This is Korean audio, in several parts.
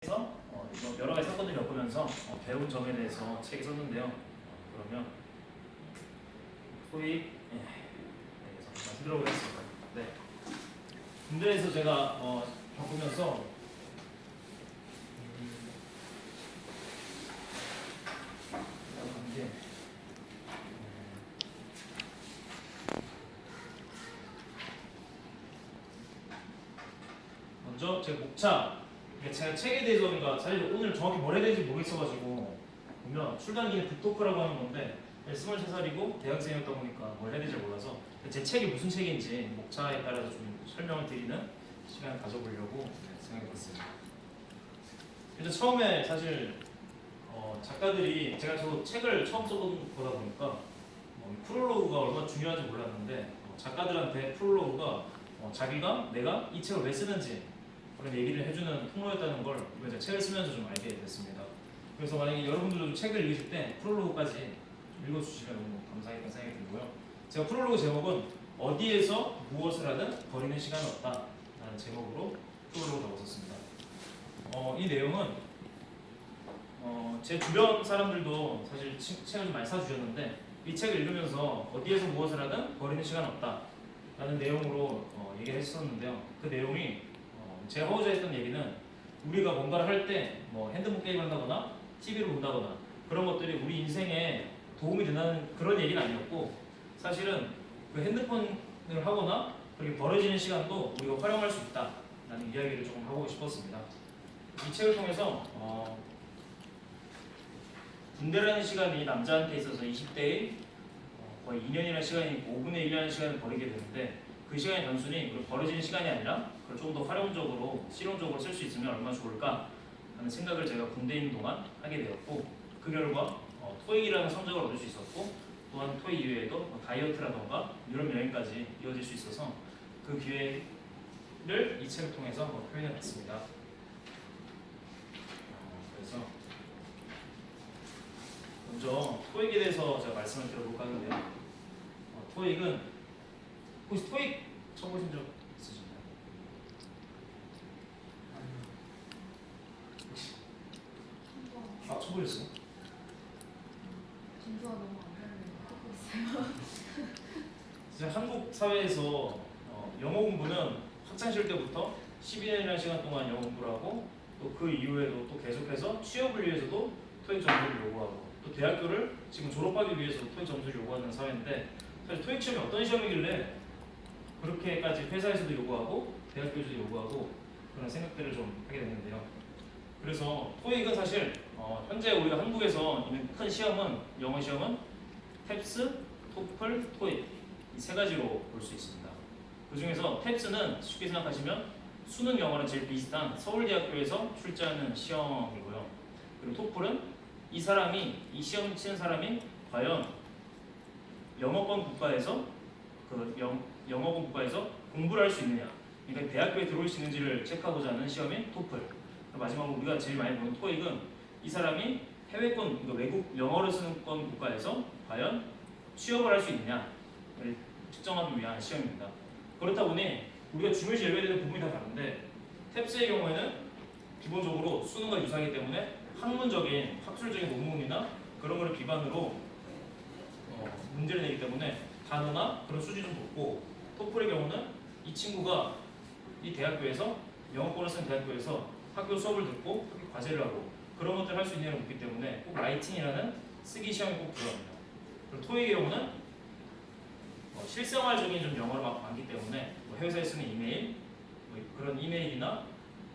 그래서 여러 가지 사건을 겪으면서 배운 점에 대해서 책에 썼는데요. 그러면 토익 대해서 말씀 들어보겠습니다. 네. 군대에서 제가 겪으면서 먼저 제 목차, 제가 책에 대해서 그러니까 사실 오늘 정확히 뭘 해야 되는지 모르겠어가지고 보면 출간기는 북토크라고 하는 건데 23살이고 대학생이었다 보니까 뭘 해야 될지 몰라서 제 책이 무슨 책인지 목차에 따라서 좀 설명을 드리는 시간을 가져보려고 생각해봤습니다. 일단 처음에 사실 작가들이 제가 저 책을 처음 써본 거다 보니까 프롤로그가 얼마나 중요한지 몰랐는데 작가들한테 프롤로그가 자기가 내가 이 책을 왜 쓰는지 그런 얘기를 해주는 통로였다는 걸 이제 책을 쓰면서 좀 알게 됐습니다. 그래서 만약에 여러분들도 좀 책을 읽으실 때 프롤로그까지 좀 읽어주시면 너무 감사하겠다는 생각이 들고요. 제가 프롤로그 제목은 어디에서 무엇을 하든 버리는 시간은 없다 라는 제목으로 프롤로그를 썼습니다. 이 내용은 제 주변 사람들도 사실 책을 좀 많이 사주셨는데 이 책을 읽으면서 어디에서 무엇을 하든 버리는 시간은 없다 라는 내용으로 얘기를 했었는데요. 그 내용이 제가 하고자 했던 얘기는 우리가 뭔가를 할 때 뭐 핸드폰 게임을 한다거나 TV를 본다거나 그런 것들이 우리 인생에 도움이 된다는 그런 얘기는 아니었고 사실은 그 핸드폰을 하거나 그렇게 벌어지는 시간도 우리가 활용할 수 있다라는 이야기를 조금 하고 싶었습니다. 이 책을 통해서 군대라는 시간이 남자한테 있어서 20대의 거의 2년이라는 시간이 있고 5분의 1이라는 시간을 버리게 되는데 그 시간이 단순히 벌어지는 시간이 아니라 그걸 조금 더 활용적으로 실용적으로 쓸 수 있으면 얼마나 좋을까 하는 생각을 제가 군대에 있는 동안 하게 되었고 그 결과 토익이라는 성적을 얻을 수 있었고 또한 토익 이외에도 다이어트라던가 유럽 여행까지 이어질 수 있어서 그 기회를 이 책을 통해서 표현해 봤습니다. 그래서 먼저 토익에 대해서 제가 말씀을 드려볼까 하는데요. 토익은 혹시 토익 쳐보신 적 있으신가요? 쳐보셨어요? 진도가 너무 안 되는 거 있어요. 진짜 한국 사회에서 영어 공부는 학창시절 때부터 12년이라는 시간 동안 영어 공부를 하고 또 그 이후에도 또 계속해서 취업을 위해서도 토익 점수를 요구하고 또 대학교를 지금 졸업하기 위해서 토익 점수를 요구하는 사회인데 사실 토익 시험이 어떤 시험이길래 그렇게까지 회사에서도 요구하고 대학교에서도 요구하고 그런 생각들을 좀 하게 됐는데요. 그래서 토익은 사실 현재 우리가 한국에서 있는 큰 시험은 영어 시험은 탭스, 토플, 토익 이 세 가지로 볼 수 있습니다. 그 중에서 탭스는 쉽게 생각하시면 수능 영어랑 제일 비슷한 서울대학교에서 출제하는 시험이고요. 그리고 토플은 이 시험 치는 사람이 과연 영어권 국가에서 영어권 국가에서 공부를 할 수 있느냐, 그러니까 대학교에 들어올 수 있는지를 체크하고자 하는 시험인 토플. 마지막으로 우리가 제일 많이 보는 토익은 이 사람이 해외권, 그러니까 외국 영어를 쓰는 권 국가에서 과연 취업을 할 수 있느냐를 측정하기 위한 시험입니다. 그렇다 보니 우리가 중요시 여겨야 되는 부분이 다 다른데 탭스의 경우에는 기본적으로 수능과 유사하기 때문에 학문적인, 학술적인 논문이나 그런 거를 기반으로 문제를 내기 때문에 단어나 그런 수준이 좀 높고 토플의 경우는 이 친구가 이 대학교에서 영어권을 쓴 대학교에서 학교 수업을 듣고 학교 과제를 하고 그런 것들을 할 수 있느냐를 묻기 때문에 꼭 라이팅이라는 쓰기 시험이 꼭 들어갑니다. 그리고 토익의 경우는 실생활적인 좀 영어가 많기 때문에 회사에 쓰는 이메일, 그런 이메일이나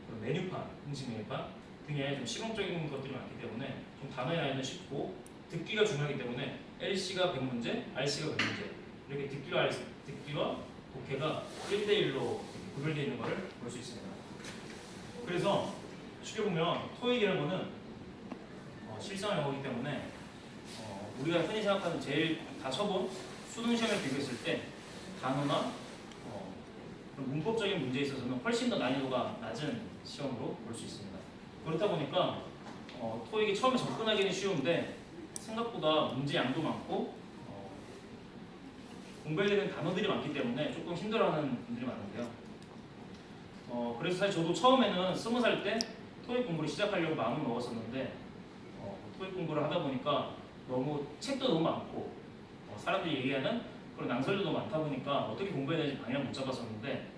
그런 메뉴판, 음식 메뉴판 등의 좀 실용적인 것들이 많기 때문에 좀 단어의 나이는 쉽고 듣기가 중요하기 때문에 LC가 100문제, RC가 100문제 이렇게 듣기와 독해가 1대1로 구별되어 있는 것을 볼 수 있습니다. 그래서 쉽게 보면 토익이라는 거는 실생활 영어이기 때문에 우리가 흔히 생각하는 제일 다 쳐본 수능 시험에 비교했을 때 단어나 그런 문법적인 문제에 있어서는 훨씬 더 난이도가 낮은 시험으로 볼 수 있습니다. 그렇다 보니까 토익이 처음에 접근하기는 쉬운데 생각보다 문제 양도 많고 공부해야 되는 단어들이 많기 때문에 조금 힘들어하는 분들이 많은데요. 그래서 사실 저도 처음에는 20살 때 토익 공부를 시작하려고 마음을 먹었었는데 토익 공부를 하다 보니까 너무 책도 너무 많고 사람들이 얘기하는 그런 낭설도 너무 많다 보니까 어떻게 공부해야 되는지 방향을 못 잡았었는데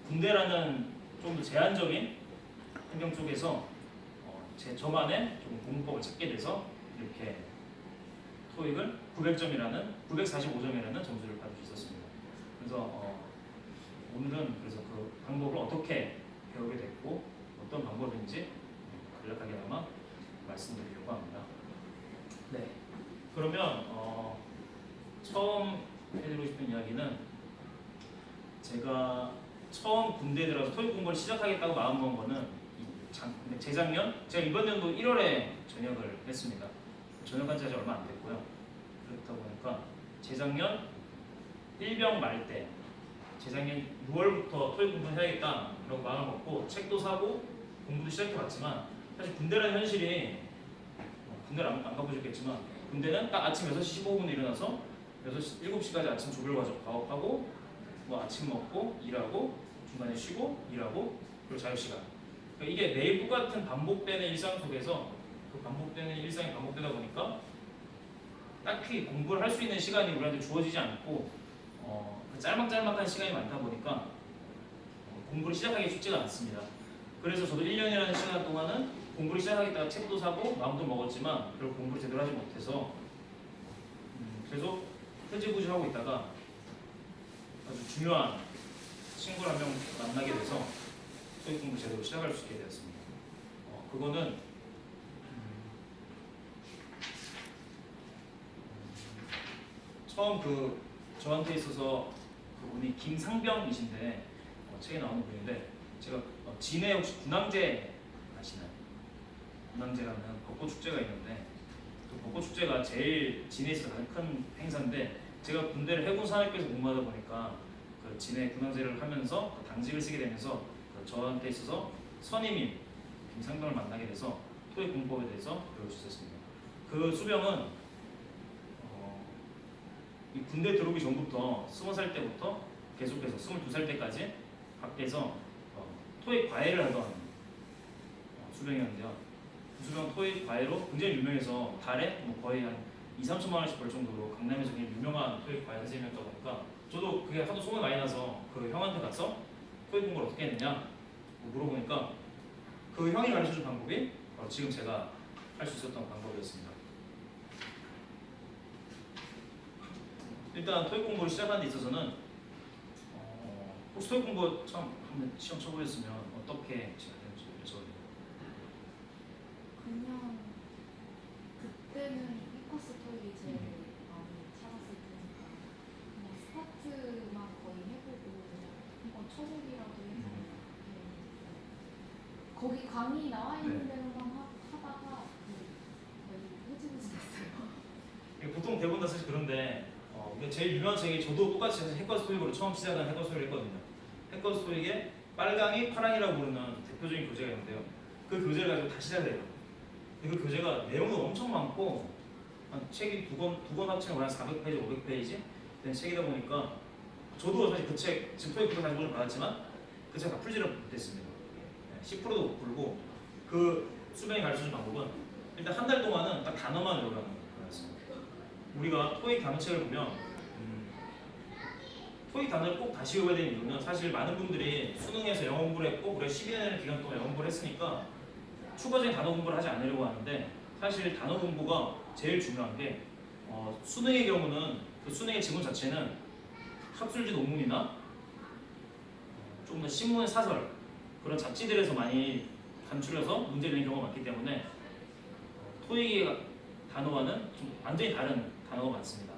군대라는 좀 더 제한적인 환경 쪽에서 저만의 좀 공부법을 찾게 돼서 이렇게 토익을 900점이라는 945점이라는 점수를 받을 수 있었습니다. 그래서 오늘은 그래서 그 방법을 어떻게 배우게 됐고 어떤 방법인지 간략하게나마 말씀드리려고 합니다. 네. 그러면 처음 해드리고 싶은 이야기는 제가 처음 군대에 들어서 토익 공부를 시작하겠다고 마음먹은 거는 재작년 제가 이번 연도 1월에 전역을 했습니다. 전역한 지 아직 얼마 안 됐고요. 그렇다 보니까 재작년 1병 말 때 재작년 6월부터 토익 공부를 해야겠다라고 마음을 먹고 책도 사고 공부도 시작해봤지만 사실 군대라는 현실이 군대를 안 가보셨겠지만 군대는 딱 아침 6시 15분에 일어나서 6시, 7시까지 아침 조별 과정 가업하고 뭐 아침 먹고 일하고 중간에 쉬고 일하고 그리고 자유시간 그러니까 이게 매일 똑같은 반복되는 일상 속에서 그 반복되는 일상이 반복되다 보니까 딱히 공부를 할 수 있는 시간이 우리한테 주어지지 않고 그 짤막짤막한 시간이 많다 보니까 공부를 시작하기 쉽지가 않습니다. 그래서 저도 1년이라는 시간 동안은 공부를 시작하겠다가 책도 사고 마음도 먹었지만 결국 공부를 제대로 하지 못해서 계속 흐지부지하고 있다가 아주 중요한 친구를 한 명 만나게 돼서 토익 공부 제대로 시작할 수 있게 되었습니다. 그거는 처음 저한테 있어서 그분이 김상병이신데 책에 나오는 분인데 제가 진해 혹시 군항제 아시나요? 군항제라는 벚꽃 축제가 있는데 그 벚꽃 축제가 제일 진해에서 가장 큰 행사인데 제가 군대를 해군 산업에서 복무하다 보니까 그 진해 군항제를 하면서 그 당직을 쓰게 되면서 저한테 있어서 선임인 김상병을 만나게 돼서 토익 공법에 대해서 배울 수 있었습니다. 그 수병은 이 군대 들어오기 전부터 20살 때부터 계속해서 22살 때까지 밖에서 토익 과외를 하던 수병이었는데요. 그 수병 토익 과외로 굉장히 유명해서 달에 뭐 거의 한 2~3천만 원씩 벌 정도로 강남에서 굉장히 유명한 토익 과외 선생님이었다 보니까 저도 그게 하도 소문이 많이 나서 그 형한테 가서 토익 공부를 어떻게 했느냐 물어보니까 그 형이 가르쳐준 방법이 지금 제가 할 수 있었던 방법이었습니다. 일단 토익 공부를 시작하는 데 있어서는 혹시 토익 공부 처음 한번 시험 쳐보셨으면 어떻게 해야 되는지 여쭤봐요. 그냥 그때는 이코스 토익이 제일 많이 찾았을 테니까 그냥 스타트만 거의 해보고 그냥 한번 쳐보기라도 해서 거기 강의 나와 있는 대로만 하다가 거의 흐지부지 됐어요. 보통 대부분 다 사실 그런데 제일 유명한 책이 저도 똑같이 해커스 토익으로 처음 시작한 해커스 토익을 했거든요. 해커스 토익에 빨강이 파랑이라고 부르는 대표적인 교재가 있는데요. 그 교재를 가지고 다 시작을 해요. 그 교재가 내용도 엄청 많고 한 책이 두 권 합치면 한 400페이지, 500페이지 된 책이다 보니까 저도 사실 그 책 지금 토익 부터 자격증을 받았지만 그 책 다 풀지를 못했습니다. 10%도 못 풀고 그 수명이 가르쳐준 방법은 일단 한 달 동안은 딱 단어만 외우라는 거였습니다. 우리가 토익 단어책을 보면 토익 단어를 꼭 다시 외워야 되는 이유는 사실 많은 분들이 수능에서 영어 공부를 했고 우리가 12년이라는 기간 동안 영어 공부를 했으니까 추가적인 단어 공부를 하지 않으려고 하는데 사실 단어 공부가 제일 중요한 게 수능의 경우는 그 수능의 지문 자체는 학술지 논문이나 조금 더 신문 사설 그런 잡지들에서 많이 간추려서 문제를 내는 경우가 많기 때문에 토익의 단어와는 좀 완전히 다른 단어가 많습니다.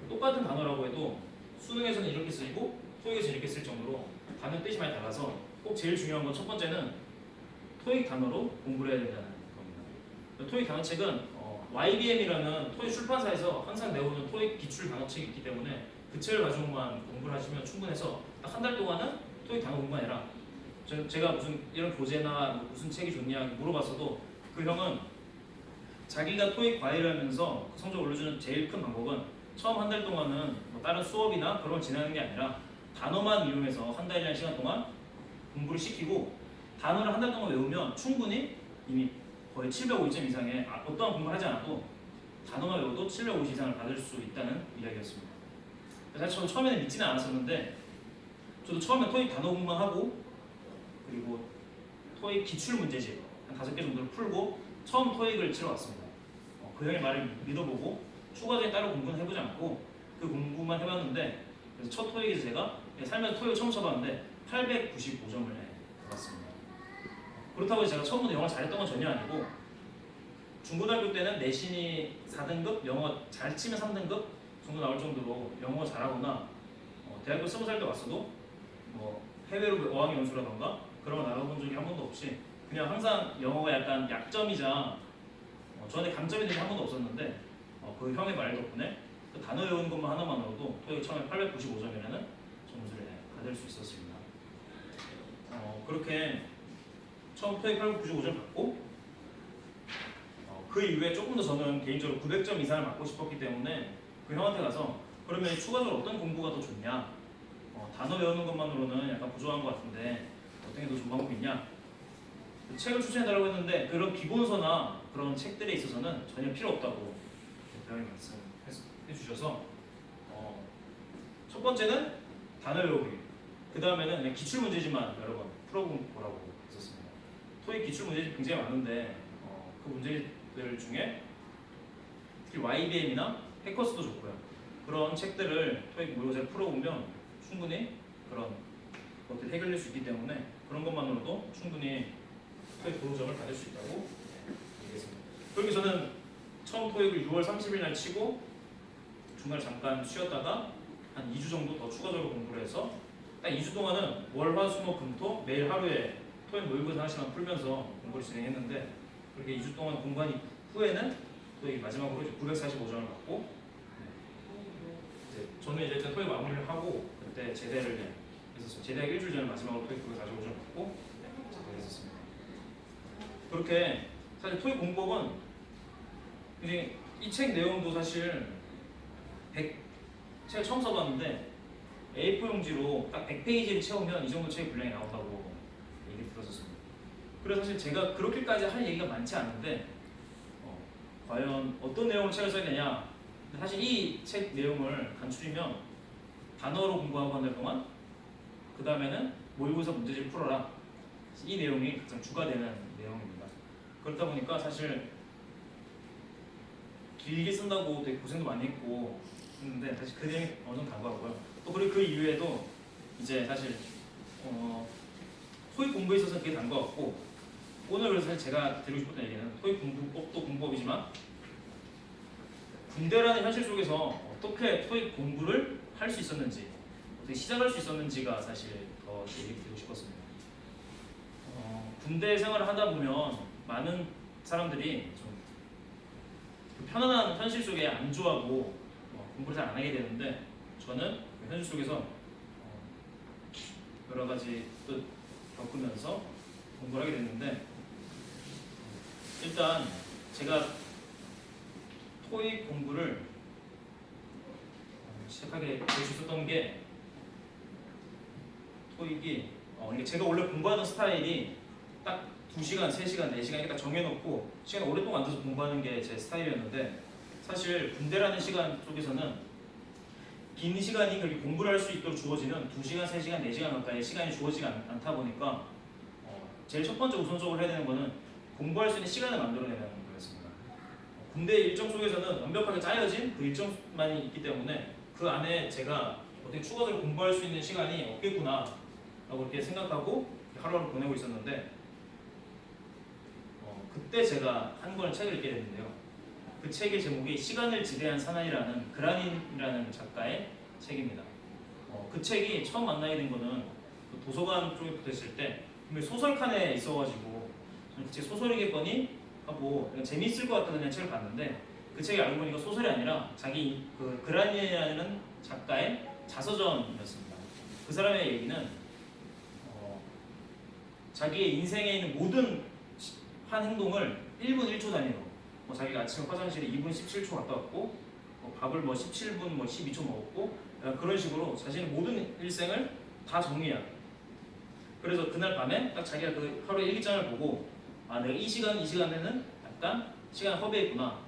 똑같은 단어라고 해도 수능에서는 이렇게 쓰이고 토익에서는 이렇게 쓸 정도로 단어 뜻이 많이 달라서 꼭 제일 중요한 건 첫 번째는 토익 단어로 공부를 해야 된다는 겁니다. 토익 단어책은 YBM이라는 토익 출판사에서 항상 내오는 토익 기출 단어책이 있기 때문에 그 책을 가지고만 공부를 하시면 충분해서 딱 한 달 동안은 토익 단어 공부가 아니라 제가 무슨 이런 교재나 무슨 책이 좋냐 물어봤어도 그 형은 자기가 토익 과외를 하면서 성적 올려주는 제일 큰 방법은 처음 한 달 동안은 뭐 다른 수업이나 그런 걸 진행하는 게 아니라 단어만 이용해서 한 달이라는 시간 동안 공부를 시키고 단어를 한 달 동안 외우면 충분히 이미 거의 750점 이상의 어떠한 공부를 하지 않아도 단어만 외워도 750 이상을 받을 수 있다는 이야기였습니다. 사실 저도 처음에는 믿지는 않았었는데 저도 처음에 토익 단어 공부만 하고 그리고 토익 기출 문제집 한 5개 정도를 풀고 처음 토익을 치러 왔습니다. 그 형의 말을 믿어보고 추가적인 따로 공부는 해보지 않고 그 공부만 해봤는데 그래서 첫 토익에서 제가 살면서 토익을 처음 쳐봤는데 895점을 받았습니다. 그렇다고 해서 제가 처음부터 영어 잘했던 건 전혀 아니고 중고등학교 때는 내신이 4등급, 영어 잘 치면 3등급 정도 나올 정도로 영어 잘하거나 대학교 20살 때 왔어도 뭐 해외로 어학연수라던가 그런 거 나가본 적이 한 번도 없이 그냥 항상 영어가 약간 약점이자 저한테 강점이 된 게 한 번도 없었는데 그 형의 말 덕분에 그 단어 외우는 것만 하나만으로도 토익 처음에 895점이라는 점수를 받을 수 있었습니다. 그렇게 처음 토익 895점 받고 그 이후에 조금 더 저는 개인적으로 900점 이상을 받고 싶었기 때문에 그 형한테 가서 그러면 추가적으로 어떤 공부가 더 좋냐? 단어 외우는 것만으로는 약간 부족한 것 같은데 어떤 게 더 좋은 방법이 있냐? 책을 추천해달라고 했는데 그런 기본서나 그런 책들에 있어서는 전혀 필요 없다고 대표님이 말씀해 주셔서 첫 번째는 단어 외우기, 그 다음에는 그냥 기출 문제지만 여러 번 풀어보라고 했었습니다. 토익 기출 문제집 굉장히 많은데 그 문제들 중에 특히 YBM이나 해커스도 좋고요. 그런 책들을 토익 모의고사를 풀어보면 충분히 그런 것들 해결될 수 있기 때문에 그런 것만으로도 충분히 토익 고득점을 받을 수 있다고 얘기했습니다. 그렇게 저는 처음 토익을 6월 30일 날 치고 중간에 잠깐 쉬었다가 한 2주 정도 더 추가적으로 공부를 해서 딱 2주 동안은 월, 화, 수, 목, 금, 토 매일 하루에 토익 모의고사 하나씩만 풀면서 공부를 진행했는데 그렇게 2주 동안 공부한 후에는 토익 마지막으로 945점을 받고 저는 이제 일단 토익 마무리를 하고 그때 제대를 했었어요. 제대하기 일주일 전에 마지막으로 토익 945점 받고 제대했었습니다. 그렇게 사실 토익 공법은 이제 이 책 내용도 사실 책을 처음 써봤는데 A4 용지로 딱 100페이지를 채우면 이 정도 책의 분량이 나온다고 얘기 들었었습니다. 그래서 사실 제가 그렇게까지 할 얘기가 많지 않은데 과연 어떤 내용으로 책을 써야 되냐, 사실 이 책 내용을 간추리면 단어로 공부하고 한 달 동안 그 다음에는 모의고사 문제집 풀어라, 이 내용이 가장 주가 되는 내용입니다. 그렇다 보니까 사실 길게 쓴다고 되게 고생도 많이 했고 했는데 사실 그 내용이 어느 정도 간과하고요. 또 그리고 그 이후에도 이제 사실 토익 공부에 있어서 그게 간과했고 오늘 그래서 사실 제가 드리고 싶었던 얘기는 토익 공부법도 공부법이지만 군대라는 현실 속에서 어떻게 토익 공부를 할 수 있었는지, 어떻게 시작할 수 있었는지가 사실 더 얘기 드리고 싶었습니다. 군대 생활을 하다 보면 많은 사람들이 좀 편안한 현실 속에 안주하고 공부를 잘 안 하게 되는데 저는 그 현실 속에서 여러 가지 또 겪으면서 공부를 하게 됐는데 일단 제가 토익 공부를 시작하게 될 수 있었던 게 토익이 이게 제가 원래 공부하던 스타일이 딱 2시간, 3시간, 4시간 이렇게 딱 정해놓고 시간 오랫동안 앉아서 공부하는 게 제 스타일이었는데 사실 군대라는 시간 쪽에서는 긴 시간이 그렇게 공부를 할 수 있도록 주어지는 2시간, 3시간, 4시간 가까이 시간이 주어지지 않다 보니까 제일 첫 번째 우선적으로 해야 되는 거는 공부할 수 있는 시간을 만들어내는 거였습니다. 군대 일정 속에서는 완벽하게 짜여진 그 일정만이 있기 때문에 그 안에 제가 어떻게 추가적으로 공부할 수 있는 시간이 없겠구나 라고 이렇게 생각하고 하루하루 보내고 있었는데 그때 제가 한 권 책을 읽게 됐는데요. 그 책의 제목이 시간을 지배한 사나이라는 그라닌이라는 작가의 책입니다. 그 책이 처음 만나게 된 거는 그 도서관 쪽에 붙어있을 때 소설 칸에 있어가지고 저는 그 책 소설이겠거니 하고 재미있을 것 같다는 그냥 책을 봤는데 그 책이 알고 보니까 소설이 아니라 자기 그 그라닌이라는 작가의 자서전이었습니다. 그 사람의 얘기는 자기의 인생에 있는 모든 한 행동을 1분 1초 단위로 자기가 아침에 화장실에 2분 17초 갔다 왔고 밥을 17분 12초 먹었고 그런 식으로 자신의 모든 일생을 다 정리한 그래서 그날 밤에 딱 자기가 그 하루 일기장을 보고 아 내가 이 시간에는 약간 시간 허비했구나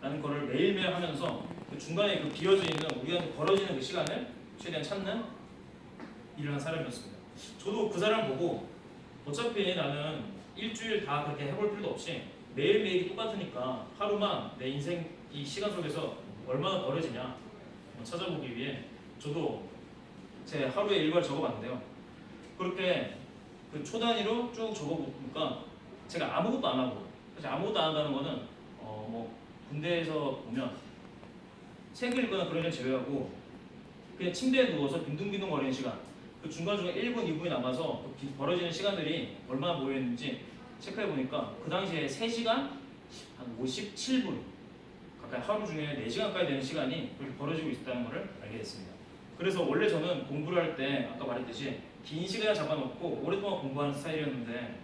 라는 거를 매일매일 하면서 그 중간에 그 비어져 있는 우리한테 벌어지는 그 시간을 최대한 찾는 일을 한 사람이었습니다. 저도 그 사람 보고 어차피 나는 일주일 다 그렇게 해볼 필요도 없이 매일매일이 똑같으니까 하루만 내 인생 이 시간 속에서 얼마나 벌어지냐 찾아보기 위해 저도 제 하루의 일과를 적어봤는데요. 그렇게 그 초 단위로 쭉 적어보니까 제가 아무것도 안 하고 사실 아무것도 안 한다는 거는 뭐 군대에서 보면 책을 읽거나 그런 걸 제외하고 그냥 침대에 누워서 빈둥빈둥거리는 시간 그 중간중간 1분, 2분이 남아서 그 벌어지는 시간들이 얼마나 모여있는지 체크해보니까 그 당시에 3시간 한 57분 가까이 하루 중에 4시간까지 되는 시간이 그렇게 벌어지고 있다는 것을 알게 됐습니다. 그래서 원래 저는 공부를 할 때 아까 말했듯이 긴 시간을 잡아놓고 오랫동안 공부하는 스타일이었는데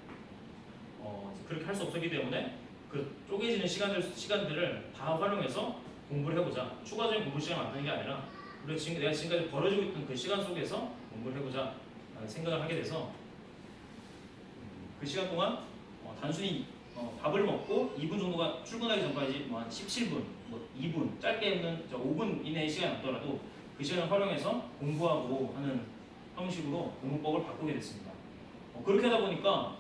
그렇게 할 수 없었기 때문에 그 쪼개지는 시간들을 다 활용해서 공부를 해보자. 추가적인 공부 시간을 만드는 게 아니라 내가 지금까지 벌어지고 있던 그 시간 속에서 공부를 해보자 생각을 하게 돼서 그 시간 동안 단순히 밥을 먹고 2분 정도가 출근하기 전까지 뭐 한 17분, 뭐 2분, 짧게는 5분 이내의 시간이 남더라도 그 시간을 활용해서 공부하고 하는 형식으로 공부법을 바꾸게 됐습니다. 그렇게 하다 보니까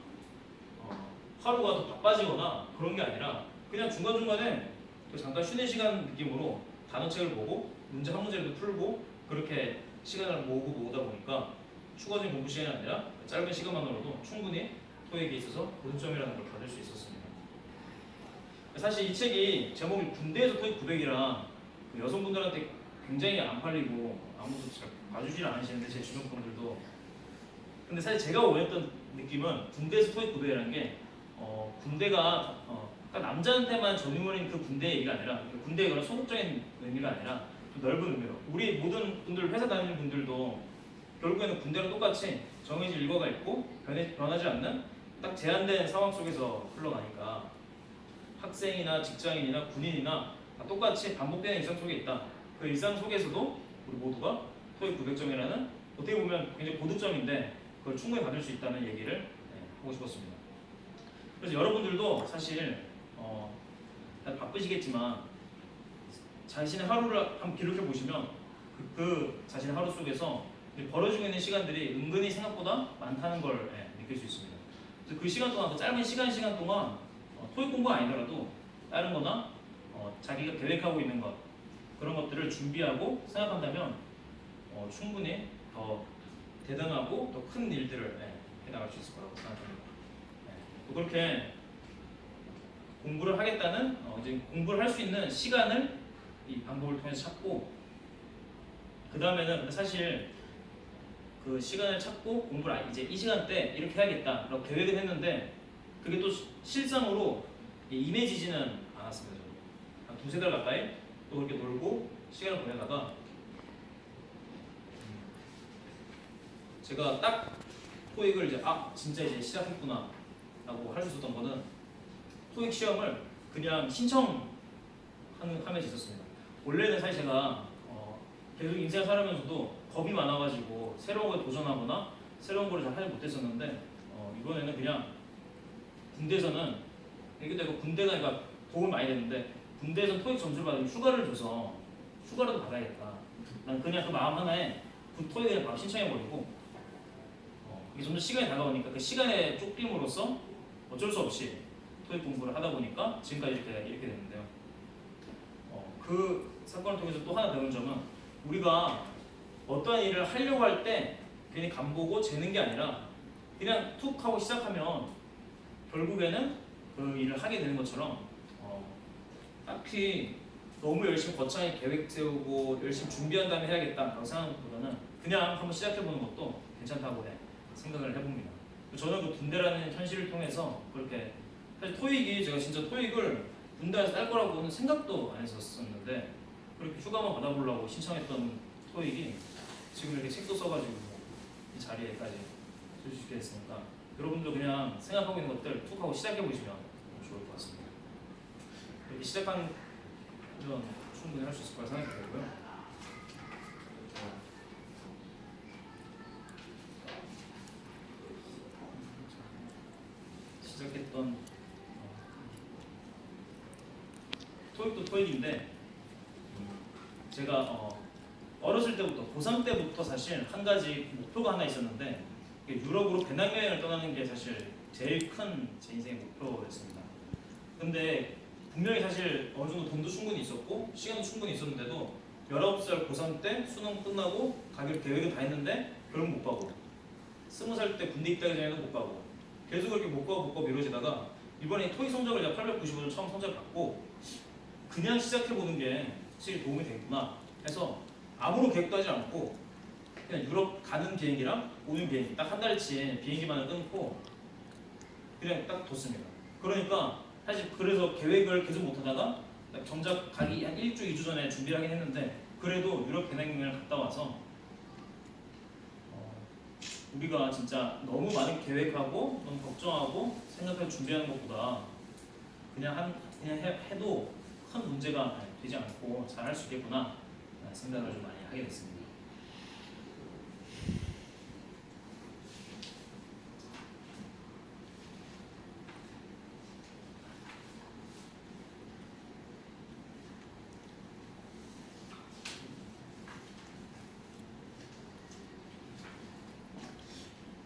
하루가 더 바빠지거나 그런 게 아니라 그냥 중간중간에 잠깐 쉬는 시간 느낌으로 단어책을 보고 문제 한 문제라도 풀고 그렇게 시간을 모으다 보니까 추가적인 공부 시간이 아니라 짧은 시간만으로도 충분히 토익에 있어서 고득점이라는 걸 받을 수 있었습니다. 사실 이 책이 제목이 군대에서 토익 900이라 그 여성분들한테 굉장히 안 팔리고 아무도 잘 봐주질 않으시는데 제 주변 분들도 근데 사실 제가 원했던 느낌은 군대에서 토익 900이라는 게 군대가 그러니까 남자한테만 전유물인 그 군대 얘기가 아니라 군대의 그런 소극적인 의미가 아니라 좀 넓은 의미로 우리 모든 분들 회사 다니는 분들도 결국에는 군대랑 똑같이 정해진 일과가 있고 변하지 않는 딱 제한된 상황 속에서 흘러가니까 학생이나 직장인이나 군인이나 다 똑같이 반복되는 일상 속에 있다. 그 일상 속에서도 우리 모두가 토익 900점이라는 어떻게 보면 굉장히 고득점인데 그걸 충분히 받을 수 있다는 얘기를 하고 싶었습니다. 그래서 여러분들도 사실 바쁘시겠지만 자신의 하루를 한번 기록해 보시면 그 자신의 하루 속에서 벌어지고 있는 시간들이 은근히 생각보다 많다는 걸 느낄 수 있습니다. 그래서 그 시간 동안 그 짧은 시간 동안 토익 공부 아니더라도 다른 거나 자기가 계획하고 있는 것 그런 것들을 준비하고 생각한다면 충분히 더 대단하고 더 큰 일들을 해나갈 수 있을 거라고 생각합니다. 그렇게 공부를 하겠다는 이제 공부를 할 수 있는 시간을 이 방법을 통해서 찾고 그 다음에는 사실 그 시간을 찾고 공부를 이제 이 시간대 이렇게 해야겠다라고 계획을 했는데 그게 또 실상으로 임해지지는 않았습니다. 한 2-3달 가까이 또 그렇게 놀고 시간을 보내다가 제가 딱 토익을 이제 진짜 이제 시작했구나 라고 할 수 있었던 거는 토익 시험을 그냥 신청하면서 있었습니다. 원래는 사실 제가 계속 인생을 살아가면서도 겁이 많아가지고 새로운 거에 도전하거나 새로운 거를 잘 하지 못했었는데 이번에는 그냥 군대에서는 얘기도 하고 군대가 그러니까 도움이 많이 되는데 군대에서는 토익 점수를 받으면 휴가를 줘서 휴가라도 받아야겠다. 난 그냥 그 마음 하나에 토익을 바로 신청해버리고 이게 점점 시간이 다가오니까 그 시간에 쫓김으로써 어쩔 수 없이 토익 공부를 하다 보니까 지금까지 이렇게 됐는데요. 그 사건을 통해서 또 하나 배운 점은 우리가 어떠한 일을 하려고 할 때 괜히 간보고 재는 게 아니라 그냥 툭 하고 시작하면 결국에는 그 일을 하게 되는 것처럼 딱히 너무 열심히 거창하게 계획 세우고 열심히 준비한 다음에 해야겠다라고 생각하는 것보다는 그냥 한번 시작해보는 것도 괜찮다고 생각을 해봅니다. 저는 그 군대라는 현실을 통해서 그렇게 사실 토익이 제가 진짜 토익을 군대에서 딸 거라고는 생각도 안 했었는데 그렇게 휴가만 받아보려고 신청했던 토익이 지금 이렇게 책도 써가지고 이 자리에까지 쓸 수 있게 됐으니까 여러분도 그냥 생각하고 있는 것들 툭 하고 시작해 보시면 좋을 것 같습니다. 이렇게 시작하면 충분히 할 수 있을 거라 생각이 들고요. 시작했던 토익도 토익인데 제가 어렸을 때부터 고3 때부터 사실 한 가지 목표가 하나 있었는데 유럽으로 배낭여행을 떠나는 게 사실 제일 큰 제 인생의 목표였습니다. 근데 분명히 사실 어느 정도 돈도 충분히 있었고 시간도 충분히 있었는데도 19살 고3 때 수능 끝나고 가기로 계획은 다 했는데 결국 못 가고 20살 때 군대 입대하기 전에도 못 가고 계속 그렇게 못 가고 미뤄지다가 이번에 토익 성적을 제가 895점 처음 성적을 받고 그냥 시작해보는 게 확실히 도움이 되겠구나 해서 아무런 계획도 하지 않고 그냥 유럽 가는 비행기랑 오는 비행기 딱 한 달치 비행기만을 끊고 그냥 딱 뒀습니다. 그러니까 사실 그래서 계획을 계속 못하다가 정작 가기 한 1주, 2주 전에 준비를 하긴 했는데 그래도 유럽 배낭여행을 갔다 와서 우리가 진짜 너무 많은 계획하고 너무 걱정하고 생각하고 준비하는 것보다 그냥 해도 큰 문제가 되지 않고 잘 할 수 있겠구나 생각을 좀 많이 하게 됐습니다.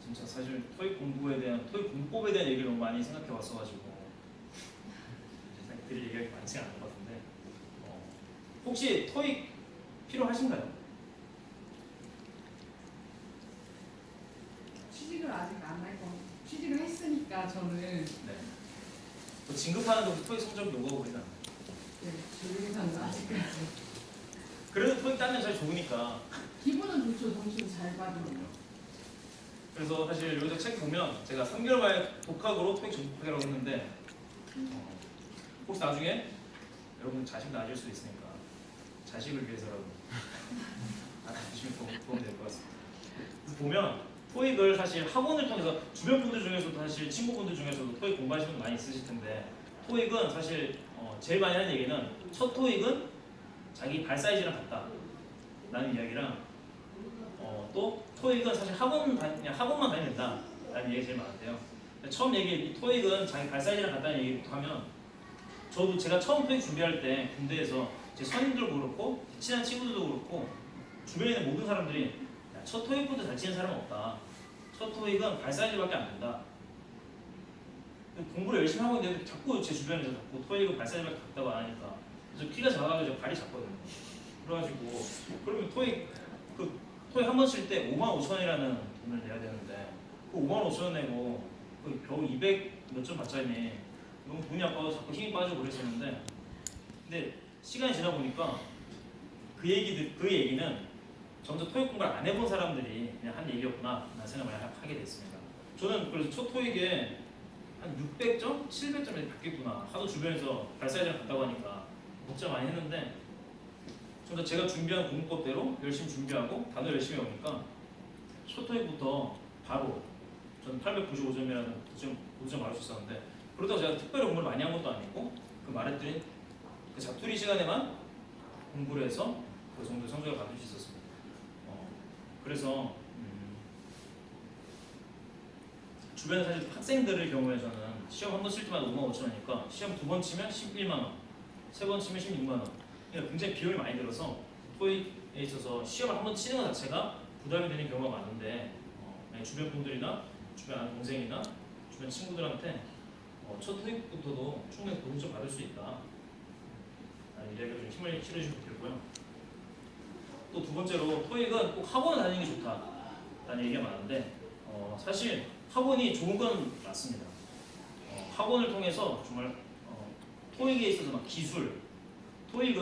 진짜 사실 토익 공법에 대한 얘기를 너무 많이 생각해 왔어가지고 드릴 얘기가 많지가 않은 것 같은데 혹시 토익 필요하신가요? 취직을 아직 안 할 거. 취직을 했으니까 저는 네. 뭐 진급하는데 혹시 토익 성적 요구하고 그러지 않나요? 네, 조용히서는 아직까지. 그래도 토익 따면 잘 좋으니까. 기분은 좋죠. 점수도 잘 받으면. 그래서 사실 여기서 책 보면 제가 3개월 만에 독학으로 토익 전국하기라고 했는데 혹시 나중에 여러분 자식 낳으실 수 있으니까 자식을 위해서라도 알아주시면 도움이 될 것 같습니다. 그래서 보면 토익을 사실 학원을 통해서 주변 분들 중에서도 사실 친구분들 중에서도 토익 공부하시는 분 많이 있으실 텐데 토익은 사실 제일 많이 하는 얘기는 첫 토익은 자기 발 사이즈랑 같다 라는 이야기랑 또 토익은 사실 그냥 학원만 다니면 된다 라는 얘기가 제일 많은데요. 처음 이 토익은 자기 발 사이즈랑 같다는 얘기부터 하면 저도 제가 처음 토익 준비할 때 군대에서 제 선임들도 그렇고 친한 친구들도 그렇고 주변에 있는 모든 사람들이 첫 토익보다 잘 치는 사람은 없다. 첫 토익은 발 사이즈밖에 안 된다. 공부를 열심히 하고 있는데 자꾸 제 주변에서 자꾸 토익은 발 사이즈밖에 같다고 안 하니까 그래서 키가 작아가지고 발이 작거든요. 그래가지고 그러면 토익 한 번 칠 때 55,000원이라는 돈을 내야 되는데 그 55,000원 내고 겨우 200 몇 점 받자니 너무 돈이 아까워서 자꾸 힘이 빠지고 그랬었는데 근데 시간이 지나 보니까 그 얘기는 점점 토익 공부를 안 해본 사람들이 그냥 한 얘기였구나 라는 생각을 하게 됐습니다. 저는 그래서 첫 토익에 한 600점? 700점이 받겠구나 하도 주변에서 발 사이즈를 갔다고 하니까 걱정 많이 했는데 좀 제가 준비한 공부법대로 열심히 준비하고 단어 열심히 외우니까 첫 토익부터 바로 저는 895점이라는 9점 맞을 수 있었는데 그렇다고 제가 특별히 공부를 많이 한 것도 아니고 그 말해드린 그 자투리 시간에만 공부를 해서 그 정도 성적을 받을 수 있었습니다. 그래서 주변에 사실 학생들의 경우에 저는 시험 한 번 칠 때마다 55,000원이니까 시험 두 번 치면 11만 원, 세 번 치면 16만 원. 그러니까 굉장히 비용이 많이 들어서 토익에 있어서 시험을 한 번 치는 것 자체가 부담이 되는 경우가 많은데 주변 분들이나 주변 아는 동생이나 주변 친구들한테 첫 토익부터도 충분히 도움 좀 받을 수 있다. 이야기를 좀 힘을 실어주시면 좋겠고요. 또 두 번째로 토익은 꼭 학원을 다니는 게 좋다라는 얘기가 많은데 사실 학원이 좋은 건 맞습니다. 학원을 통해서 정말 토익에 있어서 막 기술 토익에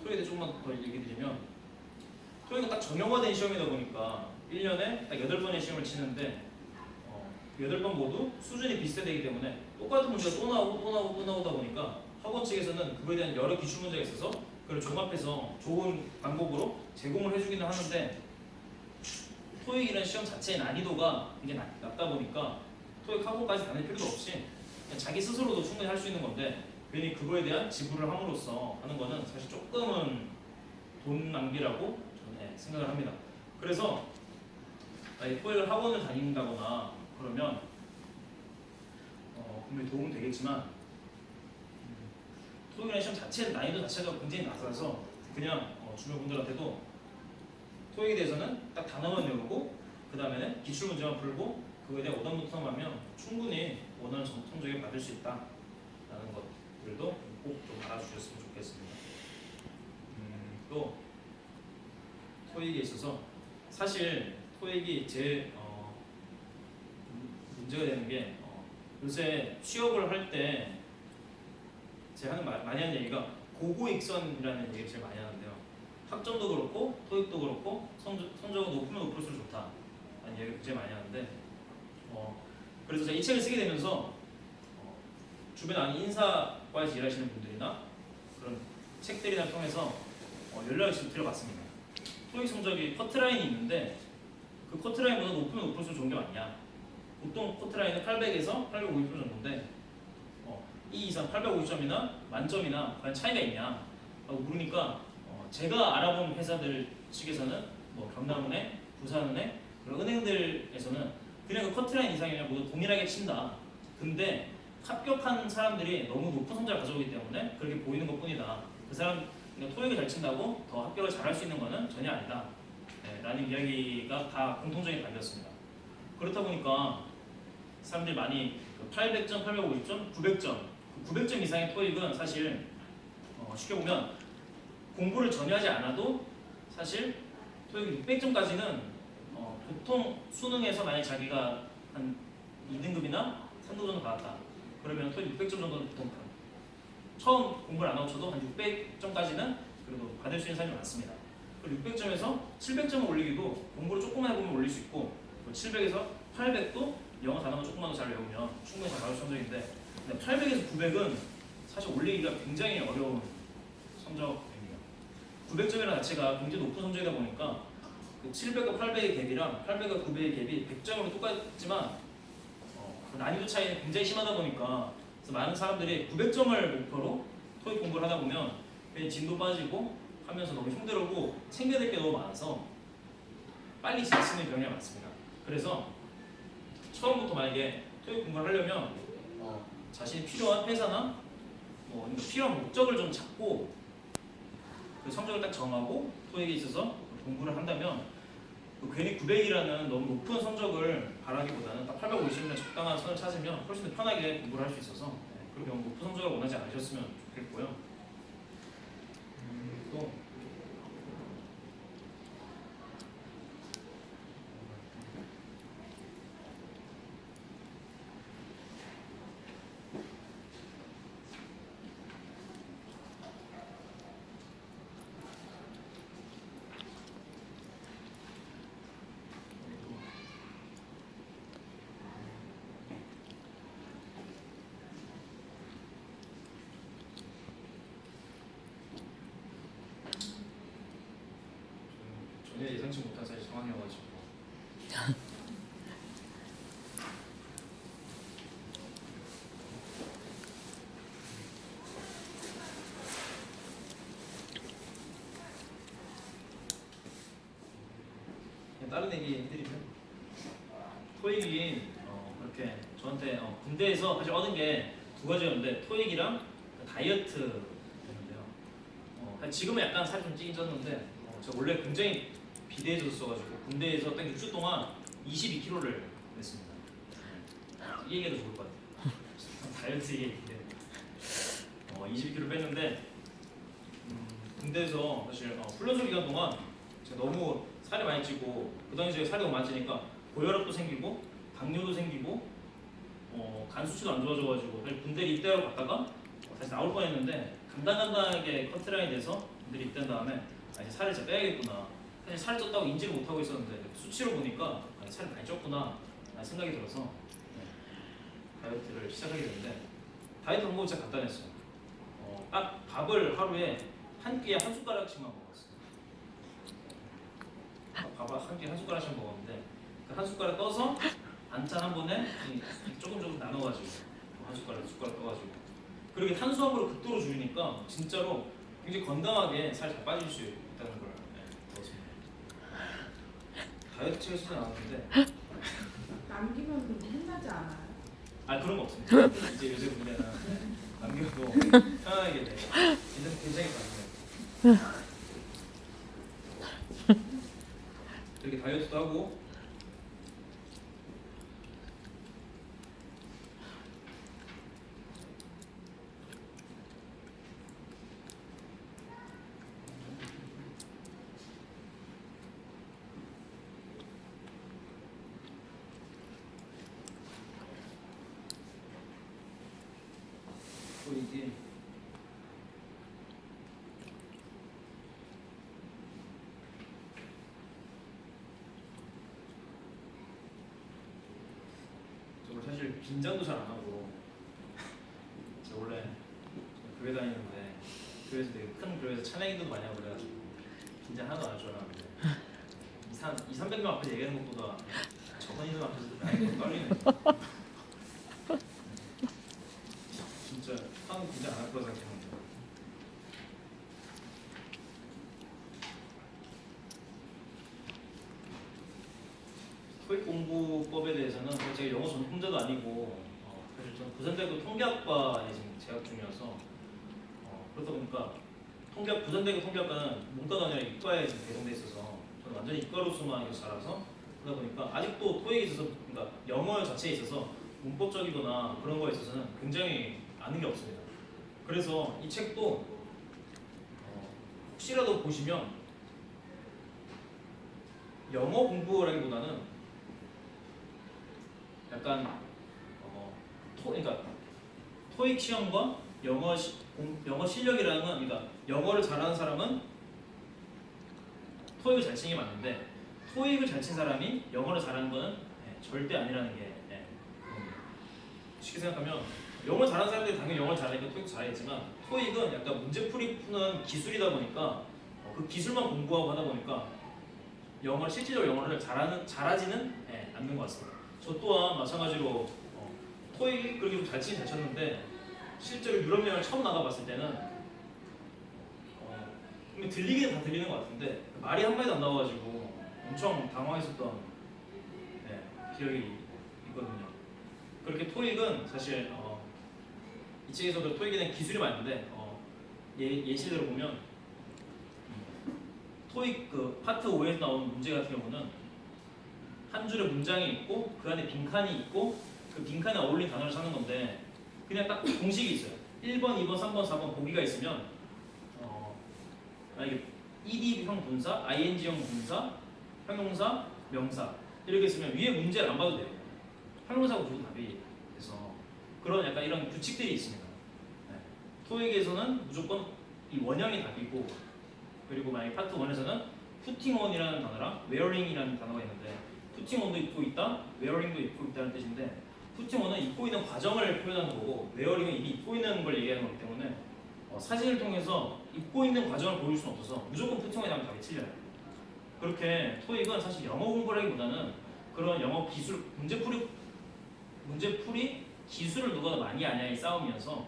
대해 조금만 더 얘기 드리면 토익은 딱 정형화된 시험이다 보니까 1년에 딱 8번의 시험을 치는데 8번 모두 수준이 비슷하기 때문에 똑같은 문제가 또 나오다 보니까 학원 측에서는 그거에 대한 여러 기출 문제가 있어서 그걸 종합해서 좋은 방법으로 제공을 해주기는 하는데 토익이라는 시험 자체의 난이도가 굉장히 낮다 보니까 토익 학원까지 다닐 필요도 없이 그냥 자기 스스로도 충분히 할 수 있는 건데 괜히 그거에 대한 지불을 함으로써 하는 거는 사실 조금은 돈 낭비라고 저는 생각을 합니다. 그래서 토익을 학원을 다닌다거나 그러면 분명히 도움은 되겠지만 토익이라는 시험 자체 난이도 자체가 굉장히 낮아서 그냥 주변 분들한테도 토익에 대해서는 딱 단어만 외우고 그 다음에는 기출 문제만 풀고 그거에 대한 오답노트만 충분히 원하는 성적을 받을 수 있다라는 것들도 꼭 좀 알아주셨으면 좋겠습니다. 또 토익에 있어서 사실 토익이 제일 문제가 되는 게 요새 취업을 할 때 제가 많이 하는 얘기가 고고익선이라는 얘기를 제일 많이 하는데요. 학점도 그렇고 토익도 그렇고 성적은 높으면 높을수록 좋다라는 얘기를 굉장히 많이 하는데 그래서 제가 이 책을 쓰게 되면서 주변 아는 인사과에서 일하시는 분들이나 그런 책들이나 통해서 연락을 좀 드려봤습니다. 토익 성적이 커트라인이 있는데 그 커트라인보다 높으면 높을수록 좋은 게 맞냐? 보통 커트라인은 800에서 850점 정도인데 이 이상 850점이나 만점이나 과연 차이가 있냐? 라고 물으니까 제가 알아본 회사들 측에서는 뭐 경남은행, 부산은행, 그런 은행들에서는 그냥 그 커트라인 이상이면 모두 동일하게 친다. 근데 합격한 사람들이 너무 높은 성적을 가져오기 때문에 그렇게 보이는 것뿐이다. 그 사람 그러니까 토익을 잘 친다고 더 합격을 잘할 수 있는 것은 전혀 아니다. 라는 이야기가 다 공통적인 답이었습니다. 그렇다 보니까 사람들이 많이 800점, 850점, 900점 900점 이상의 토익은 사실 쉽게 보면 공부를 전혀 하지 않아도 사실 토익 600점까지는 보통 수능에서 만약 자기가 한 2등급이나 3등급 정도 받았다. 그러면 토익 600점 정도는 보통 처음 공부를 안 하고 쳐도 한 600점까지는 그래도 받을 수 있는 사람이 많습니다. 600점에서 700점을 올리기도 공부를 조금만 해보면 올릴 수 있고 700에서 800도 영어 단어만 조금만 더 잘 외우면 충분히 잘 나올 성적인데 800에서 900은 사실 올리기가 굉장히 어려운 성적입니다. 900점이라는 자체가 굉장히 높은 성적이다 보니까 700과 800의 갭이랑 800과 900의 갭이 100점으로 똑같지만 그 난이도 차이는 굉장히 심하다 보니까 그래서 많은 사람들이 900점을 목표로 토익 공부를 하다 보면 괜히 진도 빠지고 하면서 너무 힘들고 챙겨야 될 게 너무 많아서 빨리 지치는 경향이 많습니다. 그래서 처음부터 만약에 토익 공부를 하려면 자신이 필요한 회사나 필요한 목적을 좀 잡고 그 성적을 딱 정하고 토익에 있어서 공부를 한다면 괜히 900이라는 너무 높은 성적을 바라기보다는 딱 850이나 적당한 선을 찾으면 훨씬 더 편하게 공부를 할 수 있어서 그렇게 너무 높은 성적을 원하지 않으셨으면 좋겠고요. 또 전혀 예상치 못한 사실 상황이어가지고 그냥 다른 얘기 해드리면 토익이 그렇게 저한테 군대에서 사실 얻은 게 두 가지였는데 토익이랑 다이어트였는데요. 지금은 약간 살이 좀 찌긴 쪘는데 제가 원래 굉장히 비대해졌어가지고 군대에서 딱 6주 동안 22kg를 냈습니다. 이 얘기도 좋을 것 같아요. 다이어트 얘기인데 22kg 뺐는데 군대에서 사실 훈련소 기간 동안 제가 너무 살이 많이 찌고 그 당시에 살이 너무 많이 찌니까 고혈압도 생기고 당뇨도 생기고 간 수치도 안 좋아져가지고 군대를 입대하러 갔다가 다시 나올 뻔했는데 간단하게 커트라인이 돼서 군대를 입대한 다음에 이제 살을 진짜 빼야겠구나. 사실 살이 쪘다고 인지를 못하고 있었는데 수치로 보니까 살이 많이 쪘구나 라는 생각이 들어서 다이어트를 시작하게 됐는데 다이어트 방법이 진짜 간단했어요. 딱 밥을 하루에 한 끼에 한 숟가락씩만 먹었어요. 밥을 한 끼에 한 숟가락씩 먹었는데 그 한 숟가락 떠서 반찬 한 번에 조금 나눠가지고 한 숟가락 떠가지고 그렇게 탄수화물을 극도로 줄이니까 진짜로 굉장히 건강하게 살이 잘 빠질 수 있다는 걸 배웠습니다. 다이어트 책을 쓰지 않았는데 남기면 좀 혼나지 않아요? 아 그런 거 없습니다. 이제 요새 문제는 남겨도 편안하게 돼. 굉장히 많아요. 이렇게 다이어트도 하고 또 이게 저걸 사실 긴장도 잘 안 하고 저 원래 교회 다니는데 교회에서 되게 큰 교회에서 찬양인도 많이 하고 그래가지고 긴장 하나도 안 할 줄 알았는데 200~300명 앞에서 얘기하는 것보다 적은 인원 앞에서 많이 떨리네. 진짜 하는 긴장 안 할 거라 생각했는데 토익 공부법에 대해서는 제가 영어 전공자도 아니고 사실 저는 부산대학교 통계학과에 지금 재학 중이어서 그러다 보니까 부산대학교 통계학과는 문과가 아니라 이과에 지금 배정돼 있어서 저는 완전히 이과로서만 이거 자라서 그러다 보니까 아직도 토익에 있어서 그러니까 영어 자체에 있어서 문법적이거나 그런 거에 있어서는 굉장히 아는 게 없습니다. 그래서 이 책도 혹시라도 보시면 영어 공부라기보다는 약간 그러니까 토익 시험과 영어 실력이라는 건 그러니까 영어를 잘하는 사람은 토익을 잘 치는 게 맞는데 토익을 잘 친 사람이 영어를 잘하는 거는 절대 아니라는 게 쉽게 생각하면 영어를 잘하는 사람들이 당연히 영어를 잘하니까 토익도 잘하겠지만 토익은 약간 문제풀이 푸는 기술이다 보니까 그 기술만 공부하고 하다 보니까 실질적으로 영어를 잘하지는 않는 것 같습니다. 저 또한 마찬가지로 토익 그렇게 좀 잘 치긴 잘 쳤는데 실제로 유럽 여행을 처음 나가봤을 때는 들리기는 다 들리는 것 같은데 말이 한마디도 안 나와가지고 엄청 당황했었던 기억이 있거든요. 그렇게 토익은 사실 이 책에서도 토익에 대한 기술이 많은데 예시대로 보면 토익 그 파트 5에서 나온 문제 같은 경우는 한 줄에 문장이 있고 그 안에 빈칸이 있고 그 빈칸에 어울린 단어를 찾는 건데 그냥 딱 공식이 있어요. 1번, 2번, 3번, 4번 보기가 있으면 만약에 ed형 분사, ing형 분사, 형용사, 명사 이렇게 있으면 위에 문제를 안 봐도 돼요. 형용사고 무조건 답이 돼서 그런 약간 이런 규칙들이 있습니다. 토익에서는 무조건 이 원형이 답이고 그리고 만약에 파트 1에서는 putting on이라는 단어랑 wearing이라는 단어가 있는데 putting on도 입고 있다, wearing도 입고 있다는 뜻인데 putting on은 입고 있는 과정을 표현하는 거고 wearing은 이미 입고 있는 걸 얘기하는 거기 때문에 사진을 통해서 입고 있는 과정을 보여줄 수는 없어서 무조건 putting on에 하면 답이 틀려요. 그렇게 토익은 사실 영어 공부라기보다는 그런 영어 기술 문제풀이 기술을 누가 더 많이 아냐의 싸움이어서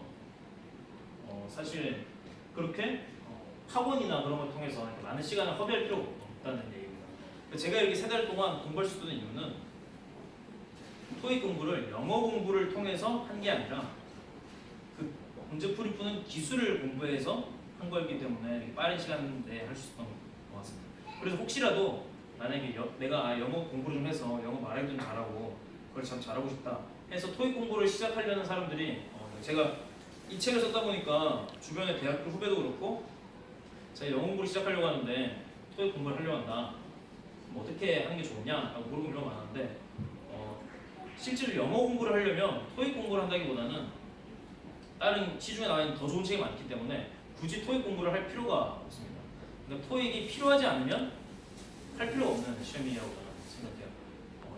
사실 그렇게 학원이나 그런 걸 통해서 많은 시간을 허비할 필요가 없다는 얘기입니다. 제가 이렇게 3달 동안 공부할 수 있는 이유는 토익 공부를 영어 공부를 통해서 한 게 아니라 그 문제풀이 푸는 기술을 공부해서 한 거였기 때문에 빠른 시간 내에 할 수 있었던 것 같습니다. 그래서 혹시라도 만약에 내가 영어 공부를 좀 해서 영어 말하기 좀 잘하고 그걸 참 잘하고 싶다 해서 토익 공부를 시작하려는 사람들이 제가 이 책을 썼다 보니까 주변에 대학교 후배도 그렇고 제가 영어 공부를 시작하려고 하는데 토익 공부를 하려고 한다. 어떻게 하는 게 좋냐? 라고 물어보는 경우가 많은데 실제로 영어 공부를 하려면 토익 공부를 한다기보다는 다른 시중에 나와 있는 더 좋은 책이 많기 때문에 굳이 토익 공부를 할 필요가 없습니다. 그러니까 토익이 필요하지 않으면 할 필요가 없는 시험이라고 저는 생각해요.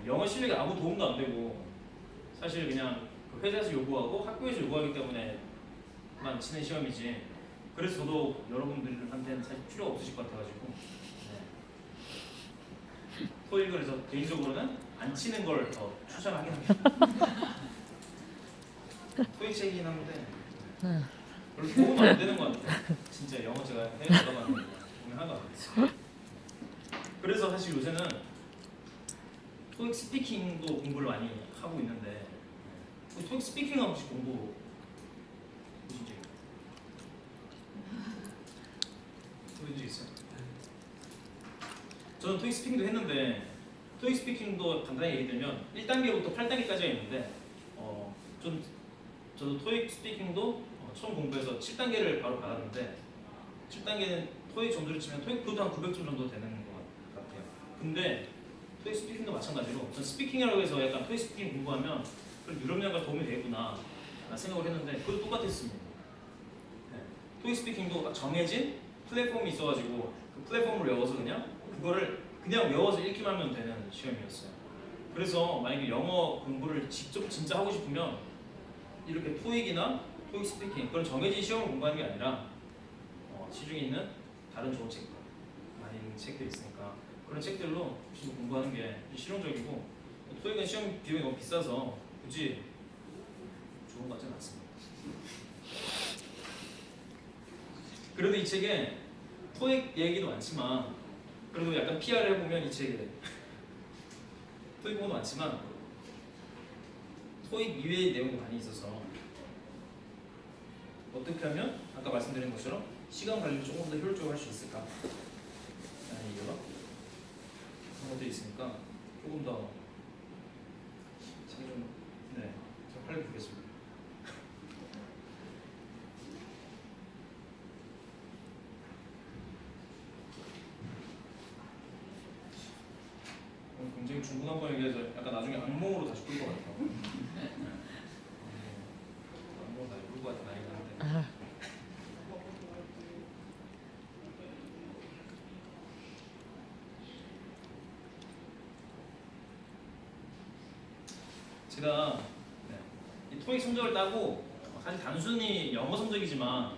영어 실력에 아무 도움도 안 되고 사실 그냥 그 회사에서 요구하고 학교에서 요구하기 때문에만 치는 시험이지 그래서 저도 여러분들한테는 사실 필요가 없으실 것 같아가지고 토익을 그래서 개인적으로는 안 치는 걸 더 추천하긴 합니다. 토익 책이긴 한데 별로 도움은 안 되는 것 같아요. 진짜 영어 제가 해외 나가는 거 보면 하나도 안 돼요. 그래서 사실 요새는 토익 스피킹도 공부를 많이 하고 있는데 토익 스피킹 혹시 공부 보신 적 해본 적 있어요? 저는 토익 스피킹도 했는데 토익 스피킹도 간단히 얘기드리면 1단계부터 8단계까지가 있는데 좀 저도 토익 스피킹도 처음 공부해서 7단계를 바로 받았는데 7단계는 토익 점수를 치면 토익 프로도 한 900점 정도 되는 것 같아요. 근데 토익 스피킹도 마찬가지로 전 스피킹이라고 해서 약간 토익 스피킹 공부하면 그럼 유럽 여행가 도움이 되겠구나 라는 생각을 했는데 그것도 똑같았습니다. 네. 토익 스피킹도 정해진 플랫폼이 있어가지고 그 플랫폼을 외워서 그거를 그냥 외워서 읽기만 하면 되는 시험이었어요. 그래서 만약에 영어 공부를 직접 진짜 하고 싶으면 이렇게 토익이나 토익 스피킹 그런 정해진 시험을 공부하는 게 아니라 시중에 있는 다른 좋은 책들 많이 있는 책들이 있으니까 그런 책들로 열심히 공부하는 게 실용적이고 토익은 시험 비용이 너무 비싸서 굳이 좋은 것 같지는 않습니다. 그래도 이 책에 토익 얘기도 많지만 그래도 약간 PR을 해보면 이 책에 토익 공부도 많지만 토익 이외의 내용이 많이 있어서 어떻게 하면 아까 말씀드린 것처럼 시간 관리를 조금 더 효율적으로 할 수 있을까? 라는 이유가 그런 것들이 있으니까 조금 더 제가 좀 제가 빨리 보겠습니다. 굉장히 중요한 거 얘기해서 약간 나중에 악몽으로 다시 꿀 것 같아요. 악몽으로 다시 꿀 것 같은 나이긴 한데. 제가 이 토익 성적을 따고 사실 단순히 영어 성적이지만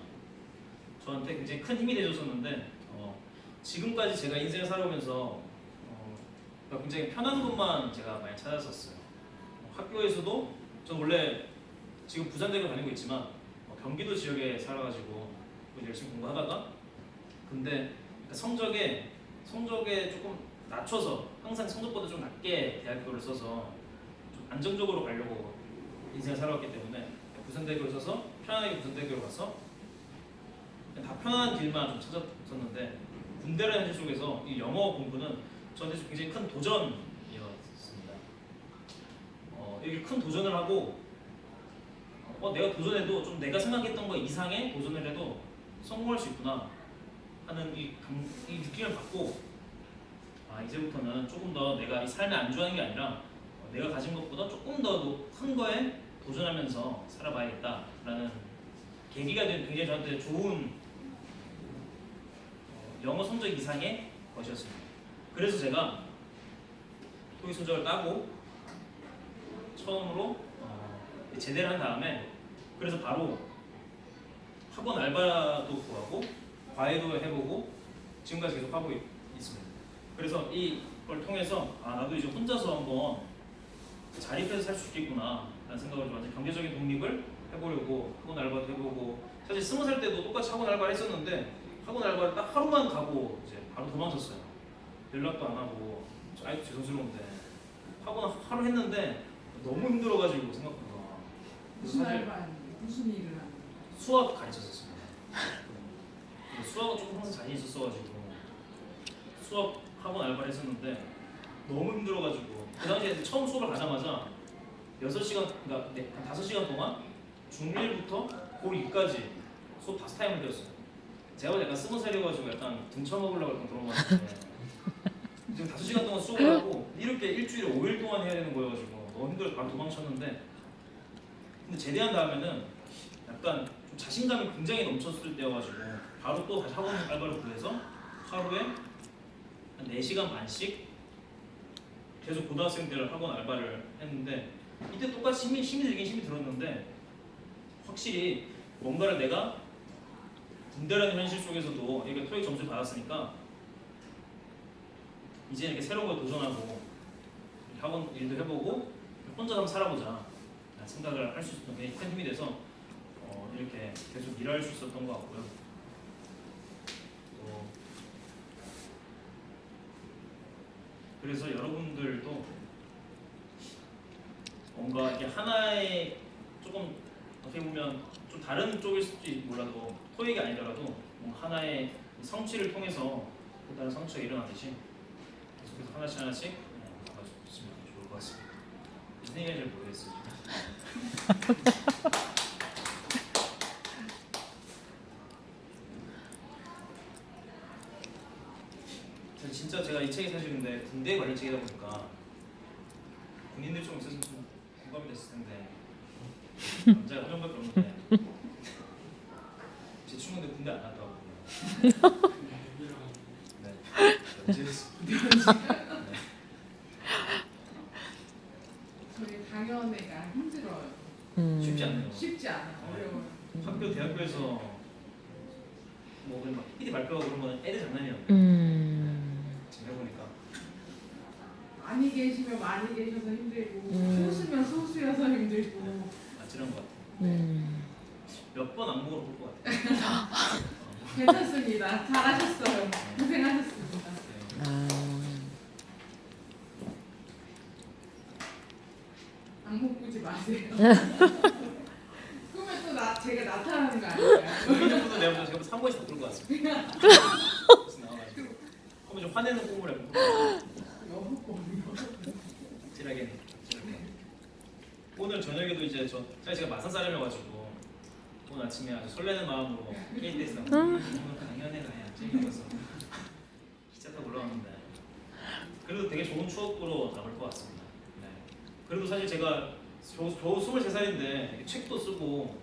저한테 굉장히 큰 힘이 되어줬었는데 지금까지 제가 인생을 살아오면서 굉장히 편한 것만 제가 많이 찾았었어요. 학교에서도 저는 원래 지금 부산대학을 다니고 있지만 경기도 지역에 살아가지고 열심히 공부하다가 근데 성적에 조금 낮춰서 항상 성적보다 좀 낮게 대학교를 써서 좀 안정적으로 가려고 인생을 살아왔기 때문에 부산대학교를 써서 편안하게 부산대학교를 가서 다 편안한 길만 좀 찾았었는데 군대라는 현실 속에서 이 영어 공부는 저한테 굉장히 큰 도전이었습니다. 이렇게 큰 도전을 하고 내가 도전해도 좀 내가 생각했던 거 이상의 도전을 해도 성공할 수 있구나 하는 이 느낌을 받고 이제부터는 조금 더 내가 이 삶에 안주하는 게 아니라 내가 가진 것보다 조금 더 큰 거에 도전하면서 살아봐야겠다라는 계기가 된 굉장히 저한테 좋은 영어 성적 이상의 것이었습니다. 그래서 제가 토익 성적을 따고 처음으로 제대를 한 다음에 그래서 바로 학원 알바도 구하고 과외도 해보고 지금까지 계속 하고 있습니다. 그래서 이걸 통해서 나도 이제 혼자서 한번 자립해서 살 수 있겠구나 라는 생각을 좀 완전 경제적인 독립을 해보려고 학원 알바도 해보고 사실 20살 때도 똑같이 학원 알바를 했었는데 학원 알바를 딱 하루만 가고 이제 바로 도망쳤어요. 연락도 안 하고 아이도 죄송스러운데 학원 하루 했는데 너무 힘들어가지고 생각보다 무슨 알바였는데 무슨 일을 하는 거예요? 수학 가르쳤었습니다. 수학은 조금 항상 자신 있었어가지고 수학 학원 알바를 했었는데 너무 힘들어가지고 그 당시에 처음 수업을 가자마자 6시간 그러니까 한 5시간 동안 중1부터 고2까지 수업 5타임을 배웠어요. 제가 약간 20살이어가지고 약간 등쳐먹으려고 약간 그런 거 같은데 지금 5시간 동안 수업을 하고 이렇게 일주일에 5일 동안 해야 되는 거여가지고 너무 힘들어서 바로 도망쳤는데 근데 제대한 다음에는 약간 좀 자신감이 굉장히 넘쳤을 때여가지고 바로 또 다시 학원 알바를 구해서 하루에 한 4시간 반씩 계속 고등학생 때를 학원 알바를 했는데 이때 똑같이 힘이 들긴 힘이 들었는데 확실히 뭔가를 내가 군대라는 현실 속에서도 이렇게 토익 점수를 받았으니까 이제 이렇게 새로운 걸 도전하고 학원 일도 해보고 혼자 한번 살아보자 라는 생각을 할 수 있었던 게 큰 힘이 돼서 이렇게 계속 일할 수 있었던 것 같고요. 그래서 여러분들도 뭔가 이렇게 하나의 조금 어떻게 보면 좀 다른 쪽일 수도 몰라도 토익이 아니더라도 뭐 하나의 성취를 통해서 또 다른 성취가 일어나듯이 계속해서 하나씩 하나씩 가봐주시면 좋을 것 같습니다. 선생님이 잘 모르겠어요. 진짜 제가 이 책이 사실 근데 군대 관련 책이다 보니까 군인들 좀 있었으면 좀 공감이 됐을 텐데 남자가 한 명밖에 없는데 제 친구들 군대 안 갔다 왔거든요. 네, 연재했습니다. 네. 저희 당연회가 힘들어요. 쉽지 않네요. 쉽지 않아. 어려워요. 학교 대학교에서 뭐 그냥 막 PD 발표하고 그런 거는 애들 장난이었는데 지금 해보니까 많이 계시면 많이 계셔서 힘들고 소수면 소수여서 힘들고. 아찔한 것 같아요. 몇 번 안목으로 볼 것 같아요. 괜찮습니다. 잘하셨어요. 고생하셨습니다. 악몽 꾸지 마세요. 꿈에 또 제가 나타나는 거 아닐까요? 이정도 내가 제가 3번에서 바꿀 것 같습니다. 그래서 나와가지고 한번 좀 화내는 꿈을 해볼게요. 여보꿈이요. 찔하게. 오늘 저녁에도 이제 사실 제가 마산 사람이어가지고 오늘 아침에 아주 설레는 마음으로 KTX에 오늘 강연회 가야지 하면서 기차 타고 올라왔는데 그래도 되게 좋은 추억으로 남을 것 같습니다. 네. 그리고 사실 제가 겨우 23살인데 책도 쓰고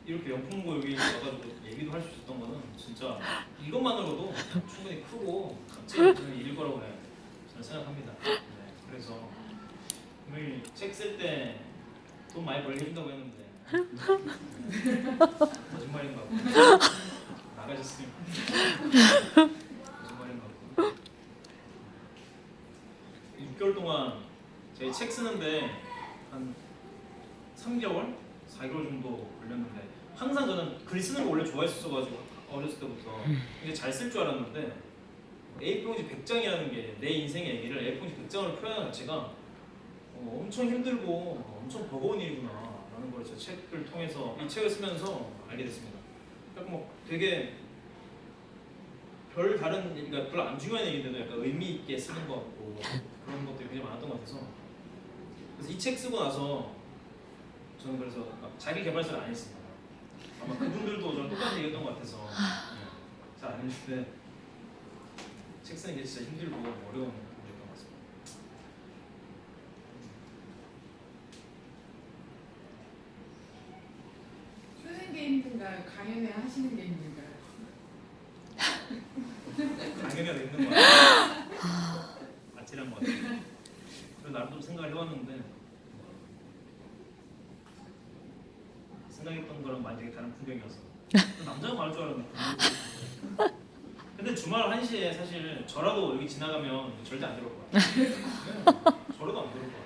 이렇게 영풍고 여기 와가지고 얘기도 할 수 있었던 거는 진짜 이것만으로도 충분히 크고 값진 일일 거라고 저는 생각합니다. 네. 그래서 분명히 책 쓸 때 돈 많이 벌기 힘들다고 했는데 거짓말인 것 같고 나가셨으면 거짓말인 것 같고 6개월 동안 저희 책 쓰는데 한 3개월? 4개월 정도 걸렸는데 항상 저는 글 쓰는 거 원래 좋아했었어가지고 어렸을 때부터 근데 잘 쓸 줄 알았는데 A4용지 100장이라는 게 내 인생의 얘기를 A4용지 100장으로 표현하는 자체가 엄청 힘들고 엄청 버거운 일이구나 라는 걸 제 책을 통해서 이 책을 쓰면서 알게 됐습니다. 약간 뭐 되게 별 다른 그러니까 별로 안 중요한 얘기인데도 약간 의미 있게 쓰는 것 같고 그런 것들이 굉장히 많았던 것 같아서 그래서 이 책 쓰고 나서 저는 그래서 막 자기 개발서를 안 했습니다. 아마 그분들도 저랑 똑같은 얘기했던 것 같아서 잘 안 했는데 책 쓰는 게 진짜 힘들고 어려운 일이었던 것 같습니다. 쓰는 게 힘든가요? 강연회 하시는 게 힘든가요? 당연히 있는 것 같아요. 아찔한 것 같아요. 그래서 나름대로 생각을 해봤는데 생각했던 거랑 많이 되게 다른 풍경이어서 남자가 말할 줄 알았는데 근데 주말 1시에 사실 저라도 여기 지나가면 절대 안 들어올 것 같아요. 네, 저라도 안 들어올 것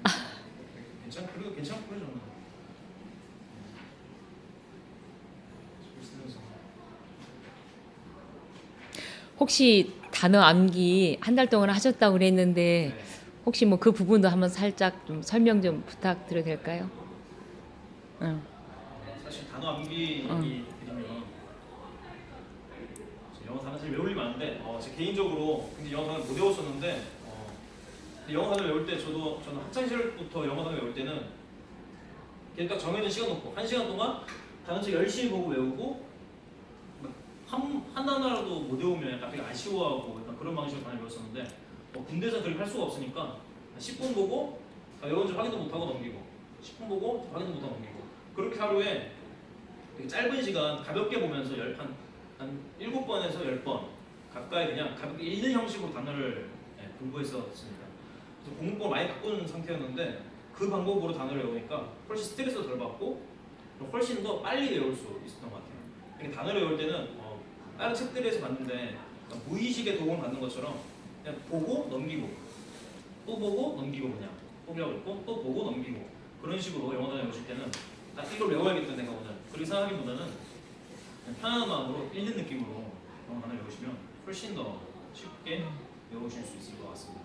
같아요. 그래도 괜찮고요 저는. 쓰면서. 혹시 단어 암기 한 달 동안 하셨다고 그랬는데 네. 혹시 뭐 그 부분도 한번 살짝 좀 설명 좀 부탁드려도 될까요? 응. 사실 단어 암기 얘기 드리면 영어 단어 사실 외울 일 많은데 제 개인적으로 근데 영어 단어 못 외웠었는데 근데 영어 단어 외울 때 저는 학창 시절부터 영어 단어 외울 때는 그냥 딱 정해진 시간 놓고 1시간 동안 단어책 열심히 보고 외우고 한 단어라도 못 외우면 약간 되게 아쉬워하고 약간 그런 방식으로 단어 외웠었는데 군대에서 그렇게 할 수가 없으니까 10분 보고 외운지 확인도 못하고 넘기고 10분 보고 확인도 못하고 넘기고 그렇게 하루에 되게 짧은 시간 가볍게 보면서 한 7번에서 10번 가까이 그냥 가볍게 읽는 형식으로 단어를 공부했었습니다. 그래서 공부법을 많이 바꾼 상태였는데 그 방법으로 단어를 외우니까 훨씬 스트레스도 덜 받고 훨씬 더 빨리 외울 수 있었던 것 같아요. 이렇게 단어를 외울 때는 다른 책들에서 봤는데 무의식의 도움을 받는 것처럼 그냥 보고 넘기고 또 보고 넘기고 그냥 포기하고 있고 또 보고 넘기고 그런 식으로 영어 단어 외우실 때는 딱 이걸 외워야겠다 내가 오늘 그렇게 생각하기보다는 그냥 편안한 마음으로 읽는 느낌으로 영어 단어 외우시면 훨씬 더 쉽게 외우실 수 있을 것 같습니다.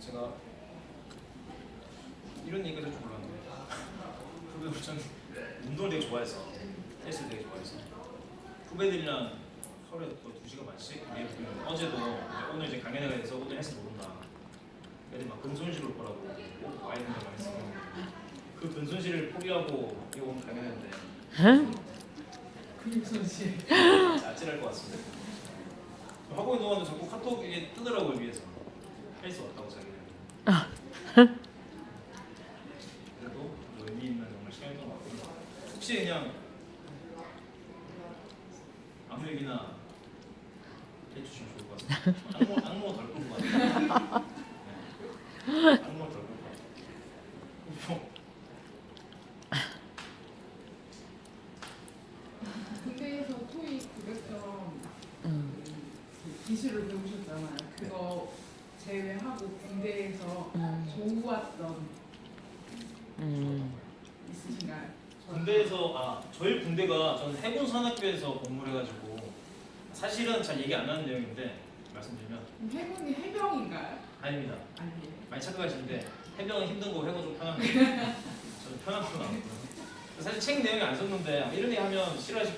제가 이런 얘기가 될 줄 몰랐는데 후배들 전 운동을 되게 좋아해서 헬스를 되게 좋아해서 후배들이랑 하루에 또 2시간 반씩 어제도 오늘 이제 강연회가 돼서 오늘 헬스 못 온다. 애들 막 근손실 올 거라고 꼭 와야 된다고 했어요. 그 근손실을 포기하고 이거 오늘 강연했는데 근손실. 아찔할 것 같습니다. 하고 있는 동안도 자꾸 카톡에 뜨더라고요 위에서 헬스 왔다고 자기는. 그래도 의미 있는 정말 시간이었던 것 같고 혹시 그냥 아무 얘기나 해주시면 좋을 것 같습니다. 악몽 덜 꿀 것 같아요. 네. 악몽 덜 꿀 것 같아요. 군대에서 토익 900점 음. 그 기술을 배우셨잖아요. 그거 제외하고 군대에서 좋았던 있으신가요? 군대에서 저희 군대가 저는 해군 산악교에서 근무를 해가지고 사실은 잘 얘기 안 하는 내용인데 말씀드리면 해군이 해병인가요? 아닙니다. 아니에요. 많이 착각하시는데 해병은 힘든 거고 해군 좀 편한 거예요. 저는 편한 건 아니고요. 사실 책 내용이 안 썼는데 이런 얘기 하면 싫어하실 거예요.